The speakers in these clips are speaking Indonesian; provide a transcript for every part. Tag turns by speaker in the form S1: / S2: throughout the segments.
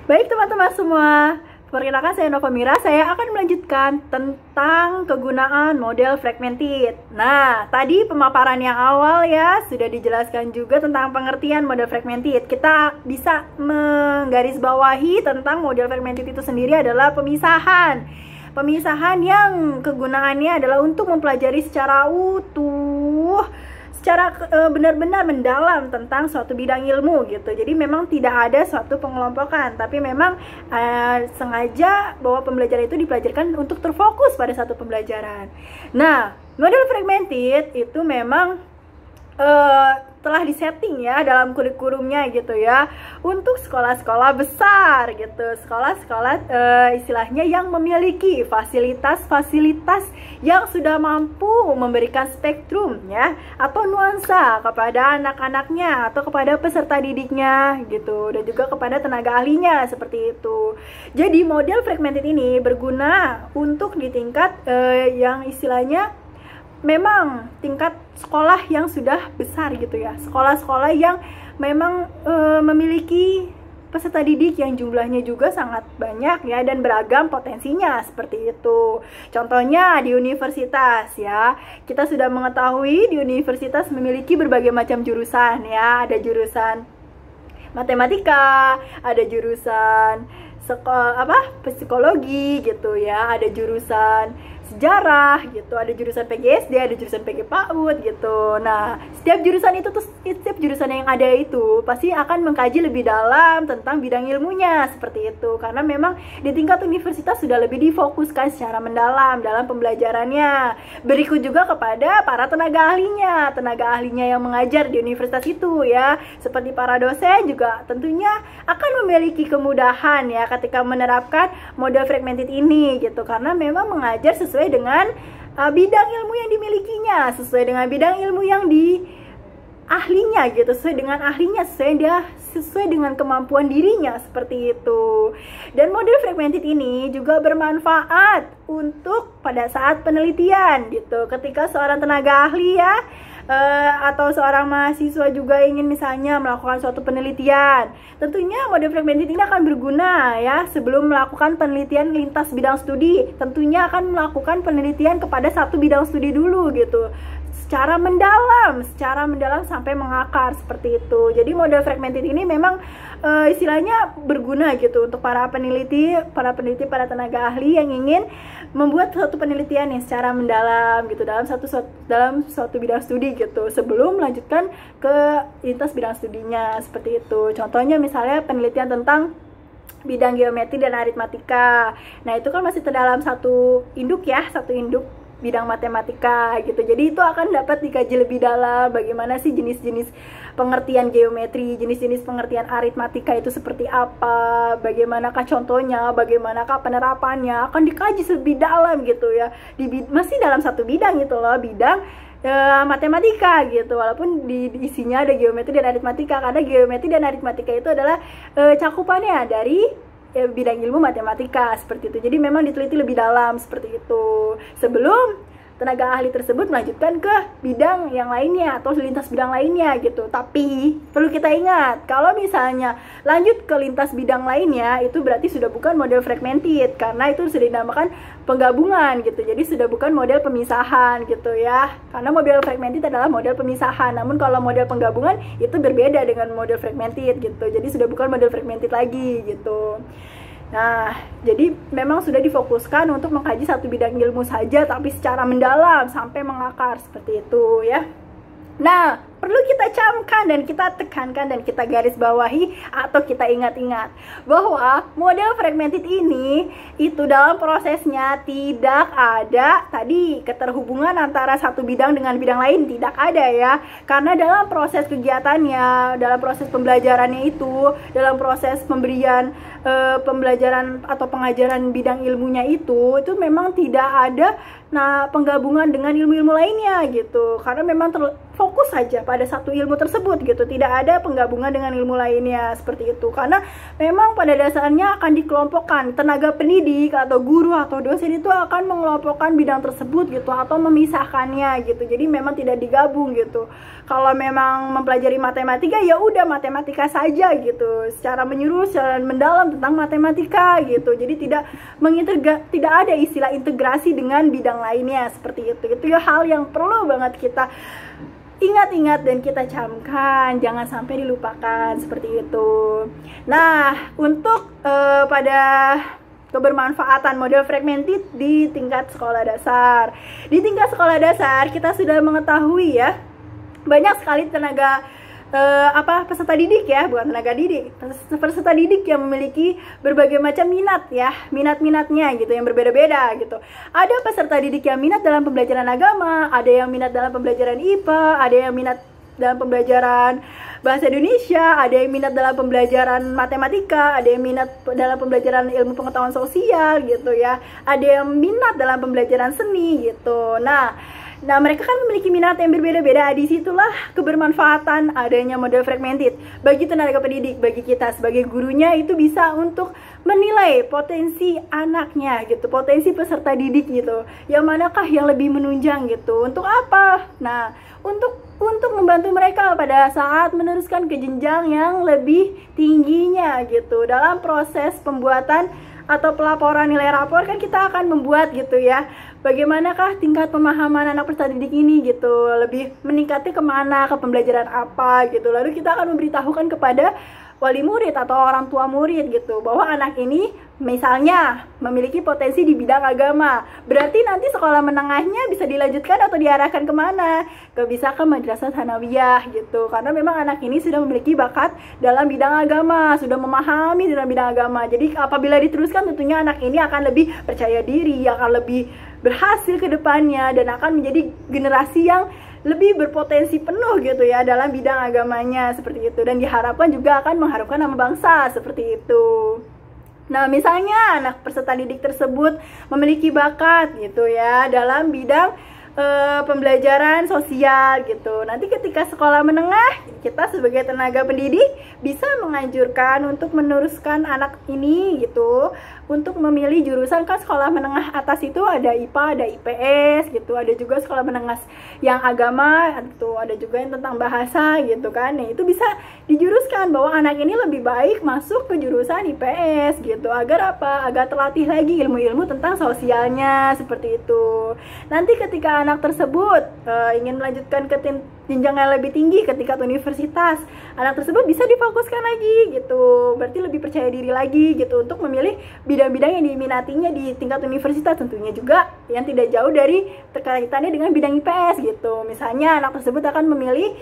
S1: Baik teman-teman semua, perkenalkan saya Nova Mira. Saya akan melanjutkan tentang kegunaan model fragmented. Nah, tadi pemaparan yang awal ya sudah dijelaskan juga tentang pengertian model fragmented. Kita bisa menggarisbawahi tentang model fragmented itu sendiri adalah pemisahan. Pemisahan yang kegunaannya adalah untuk mempelajari secara utuh, secara benar-benar mendalam tentang suatu bidang ilmu gitu. Jadi memang tidak ada suatu pengelompokan, tapi memang sengaja bahwa pembelajaran itu dipelajarkan untuk terfokus pada satu pembelajaran. Nah, model fragmented itu memang telah disetting ya dalam kurikulumnya gitu ya untuk sekolah-sekolah besar gitu, sekolah-sekolah istilahnya yang memiliki fasilitas-fasilitas yang sudah mampu memberikan spektrum ya atau nuansa kepada anak-anaknya atau kepada peserta didiknya gitu, dan juga kepada tenaga ahlinya seperti itu. Jadi model fragmented ini berguna untuk di tingkat yang istilahnya memang tingkat sekolah yang sudah besar gitu ya, sekolah-sekolah yang memang memiliki peserta didik yang jumlahnya juga sangat banyak ya dan beragam potensinya seperti itu. Contohnya di universitas ya, kita sudah mengetahui di universitas memiliki berbagai macam jurusan ya, ada jurusan matematika, ada jurusan psikologi gitu ya, ada jurusan sejarah gitu, ada jurusan PGSD, ada jurusan PG PAUD gitu. Nah, setiap jurusan itu tuh, setiap jurusan yang ada itu pasti akan mengkaji lebih dalam tentang bidang ilmunya seperti itu, karena memang di tingkat universitas sudah lebih difokuskan secara mendalam dalam pembelajarannya. Berikut juga kepada para tenaga ahlinya yang mengajar di universitas itu ya, seperti para dosen juga tentunya akan memiliki kemudahan ya ketika menerapkan model fragmented ini gitu, karena memang mengajar sesuai dengan bidang ilmu yang dimilikinya, sesuai dengan bidang ilmu yang di ahlinya gitu, sesuai dengan ahlinya, sesuai dengan kemampuan dirinya seperti itu. Dan model fragmented ini juga bermanfaat untuk pada saat penelitian gitu, ketika seorang tenaga ahli ya atau seorang mahasiswa juga ingin misalnya melakukan suatu penelitian, tentunya model fragmented ini akan berguna ya sebelum melakukan penelitian lintas bidang studi. Tentunya akan melakukan penelitian kepada satu bidang studi dulu gitu, secara mendalam sampai mengakar seperti itu. Jadi model fragmented ini memang istilahnya berguna gitu untuk para peneliti, para tenaga ahli yang ingin membuat suatu penelitian yang secara mendalam gitu dalam suatu bidang studi gitu sebelum melanjutkan ke lintas bidang studinya seperti itu. Contohnya misalnya penelitian tentang bidang geometri dan aritmatika. Nah, itu kan masih terdalam satu induk bidang matematika gitu. Jadi itu akan dapat dikaji lebih dalam bagaimana sih jenis-jenis pengertian geometri, jenis-jenis pengertian aritmatika itu seperti apa, bagaimanakah contohnya, bagaimanakah penerapannya, akan dikaji lebih dalam gitu ya. Masih dalam satu bidang gitu loh, bidang matematika gitu, walaupun di isinya ada geometri dan aritmatika, karena geometri dan aritmatika itu adalah cakupannya dari bidang ilmu matematika seperti itu. Jadi memang diteliti lebih dalam seperti itu sebelum tenaga ahli tersebut melanjutkan ke bidang yang lainnya atau lintas bidang lainnya gitu. Tapi perlu kita ingat, kalau misalnya lanjut ke lintas bidang lainnya, itu berarti sudah bukan model fragmented, karena itu sudah dinamakan penggabungan gitu. Jadi sudah bukan model pemisahan gitu ya, karena model fragmented adalah model pemisahan. Namun kalau model penggabungan itu berbeda dengan model fragmented gitu. Jadi sudah bukan model fragmented lagi gitu. Nah, jadi memang sudah difokuskan untuk mengkaji satu bidang ilmu saja, tapi secara mendalam sampai mengakar seperti itu ya. Nah, perlu kita camkan dan kita tekankan dan kita garis bawahi atau kita ingat-ingat bahwa model fragmented ini itu dalam prosesnya tidak ada tadi keterhubungan antara satu bidang dengan bidang lain, tidak ada ya. Karena dalam proses kegiatannya, dalam proses pembelajarannya itu, dalam proses pemberian pembelajaran atau pengajaran bidang ilmunya itu memang tidak ada penggabungan dengan ilmu-ilmu lainnya gitu. Karena memang fokus saja pada satu ilmu tersebut gitu, tidak ada penggabungan dengan ilmu lainnya seperti itu. Karena memang pada dasarnya akan dikelompokkan, tenaga pendidik atau guru atau dosen itu akan mengelompokkan bidang tersebut gitu atau memisahkannya gitu. Jadi memang tidak digabung gitu. Kalau memang mempelajari matematika ya udah matematika saja gitu, secara menyeluruh, secara mendalam tentang matematika gitu. Jadi tidak ada istilah integrasi dengan bidang lainnya seperti itu. Itu ya hal yang perlu banget kita ingat-ingat dan kita camkan, jangan sampai dilupakan seperti itu. Nah, untuk pada kebermanfaatan model fragmented di tingkat sekolah dasar. Di tingkat sekolah dasar kita sudah mengetahui ya, banyak sekali tenaga peserta didik ya, bukan tenaga didik, peserta didik yang memiliki berbagai macam minat ya, minat-minatnya gitu yang berbeda-beda gitu. Ada peserta didik yang minat dalam pembelajaran agama, ada yang minat dalam pembelajaran IPA, ada yang minat dalam pembelajaran bahasa Indonesia, ada yang minat dalam pembelajaran matematika, ada yang minat dalam pembelajaran ilmu pengetahuan sosial gitu ya, ada yang minat dalam pembelajaran seni gitu. Nah, mereka kan memiliki minat yang berbeda-beda. Disitulah kebermanfaatan adanya model fragmented. Bagi tenaga pendidik, bagi kita sebagai gurunya itu bisa untuk menilai potensi anaknya gitu, potensi peserta didik gitu. Yang manakah yang lebih menunjang gitu. Untuk apa? Nah, untuk membantu mereka pada saat meneruskan ke jenjang yang lebih tingginya gitu. Dalam proses pembuatan atau pelaporan nilai rapor kan kita akan membuat gitu ya, bagaimanakah tingkat pemahaman anak peserta didik ini gitu, lebih meningkatnya kemana, ke pembelajaran apa gitu. Lalu kita akan memberitahukan kepada wali murid atau orang tua murid gitu, bahwa anak ini misalnya memiliki potensi di bidang agama, berarti nanti sekolah menengahnya bisa dilanjutkan atau diarahkan kemana, bisa ke madrasah tsanawiyah gitu, karena memang anak ini sudah memiliki bakat dalam bidang agama, sudah memahami dalam bidang agama. Jadi apabila diteruskan tentunya anak ini akan lebih percaya diri, akan lebih berhasil ke depannya, dan akan menjadi generasi yang lebih berpotensi penuh gitu ya dalam bidang agamanya seperti itu, dan diharapkan juga akan mengharumkan nama bangsa seperti itu. Nah, misalnya anak peserta didik tersebut memiliki bakat gitu ya dalam bidang pembelajaran sosial gitu. Nanti ketika sekolah menengah, kita sebagai tenaga pendidik bisa menganjurkan untuk meneruskan anak ini gitu, untuk memilih jurusan. Kan sekolah menengah atas itu ada IPA, ada IPS gitu, ada juga sekolah menengah yang agama gitu, ada juga yang tentang bahasa gitu kan. Nah, itu bisa dijuruskan bahwa anak ini lebih baik masuk ke jurusan IPS gitu, agar apa? Agar terlatih lagi ilmu-ilmu tentang sosialnya seperti itu. Nanti ketika anak tersebut ingin melanjutkan ke jenjang yang lebih tinggi ke tingkat universitas, anak tersebut bisa difokuskan lagi gitu, berarti lebih percaya diri lagi gitu untuk memilih bidang-bidang yang diminatinya di tingkat universitas, tentunya juga yang tidak jauh dari terkaitannya dengan bidang IPS gitu. Misalnya anak tersebut akan memilih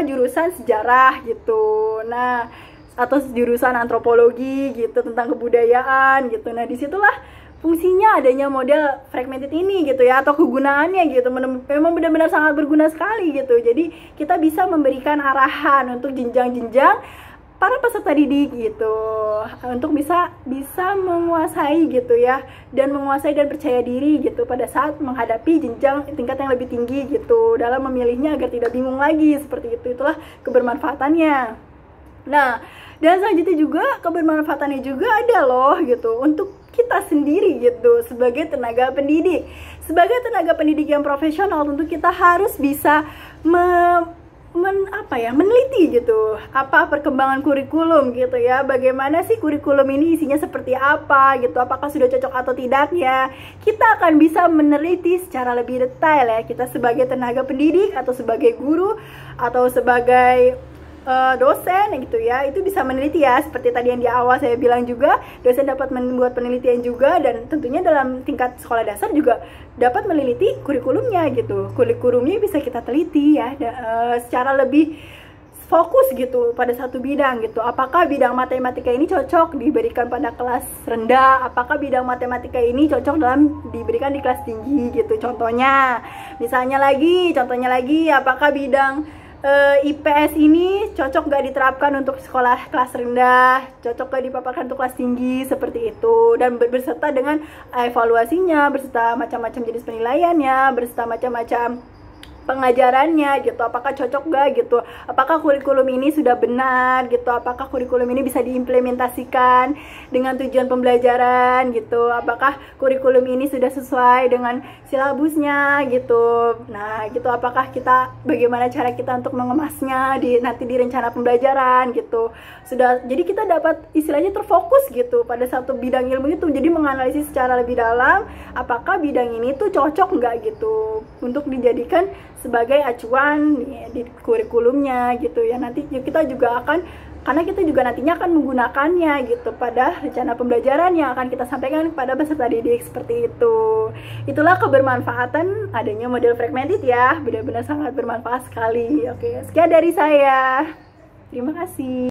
S1: jurusan sejarah gitu, nah, atau jurusan antropologi gitu, tentang kebudayaan gitu. Nah, disitulah fungsinya adanya model fragmented ini gitu ya, atau kegunaannya gitu, memang benar-benar sangat berguna sekali gitu. Jadi kita bisa memberikan arahan untuk jenjang-jenjang para peserta didik gitu, untuk bisa menguasai gitu ya, dan menguasai dan percaya diri gitu pada saat menghadapi jenjang tingkat yang lebih tinggi gitu, dalam memilihnya agar tidak bingung lagi seperti itu. Itulah kebermanfaatannya. Nah, dan selanjutnya juga kebermanfaatannya juga ada loh gitu untuk kita sendiri gitu sebagai tenaga pendidik. Sebagai tenaga pendidik yang profesional, tentu kita harus bisa meneliti gitu apa perkembangan kurikulum gitu ya, bagaimana sih kurikulum ini isinya seperti apa gitu, apakah sudah cocok atau tidaknya. Kita akan bisa meneliti secara lebih detail ya, kita sebagai tenaga pendidik atau sebagai guru atau sebagai dosen gitu ya, itu bisa meneliti ya, seperti tadi yang di awal saya bilang juga, dosen dapat membuat penelitian juga, dan tentunya dalam tingkat sekolah dasar juga dapat meneliti kurikulumnya gitu. Kurikulumnya bisa kita teliti ya, secara lebih fokus gitu pada satu bidang gitu. Apakah bidang matematika ini cocok diberikan pada kelas rendah, apakah bidang matematika ini cocok diberikan di kelas tinggi gitu. Contohnya lagi apakah bidang IPS ini cocok gak diterapkan untuk sekolah kelas rendah, cocok gak dipaparkan untuk kelas tinggi, seperti itu. Dan berserta dengan evaluasinya, berserta macam-macam jenis penilaiannya, berserta macam-macam pengajarannya gitu, apakah cocok gak gitu, apakah kurikulum ini sudah benar gitu, apakah kurikulum ini bisa diimplementasikan dengan tujuan pembelajaran gitu, apakah kurikulum ini sudah sesuai dengan silabusnya gitu. Nah gitu, apakah kita, bagaimana cara kita untuk mengemasnya nanti di rencana pembelajaran gitu. Sudah, jadi kita dapat istilahnya terfokus gitu pada satu bidang ilmu itu, jadi menganalisis secara lebih dalam apakah bidang ini tuh cocok nggak gitu untuk dijadikan sebagai acuan ya, di kurikulumnya gitu ya. Nanti kita juga akan, karena kita juga nantinya akan menggunakannya gitu pada rencana pembelajaran yang akan kita sampaikan kepada peserta didik, seperti itu. Itulah kebermanfaatan adanya model fragmented ya, benar-benar sangat bermanfaat sekali. Oke, sekian dari saya, terima kasih.